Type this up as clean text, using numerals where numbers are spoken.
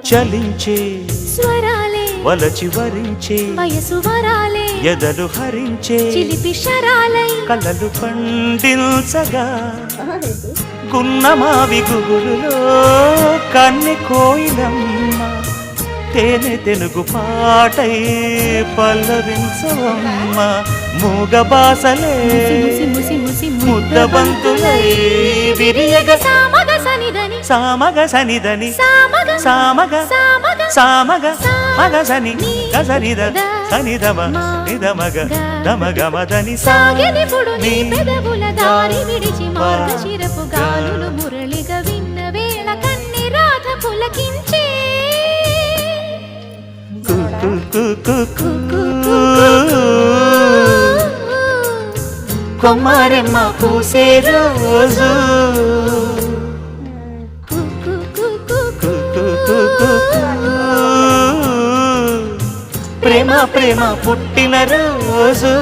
చలించే స్వరాలే వలచి వరించే వయసు వరాలే ఎదలు హరించే చిలిపి శరాలై కలలు పండించగా గున్నమావి గుగులులో కన్నె కోయిలమ్మ తేనె తెనుగు పాటై పల్లవించవమ్మ మూగ బాసలే ముద్ద బంతులై విరియగ సామగ సనిదని సామగ సనిదని సామగ సామగ సామగ సామగ మగ సని గసనిద సనిదమ నిదమగ దమగమదని సాగెనిపుడు నీ పెదవుల దారి విడిచి మార్గశిరపు గాలులు మురళిగా విన్న వేళ కన్ని రాధ పులకించే కొమ్మారెమ్మ పూసే రోజు ప్రేమ ప్రేమ పుట్టిన రోజు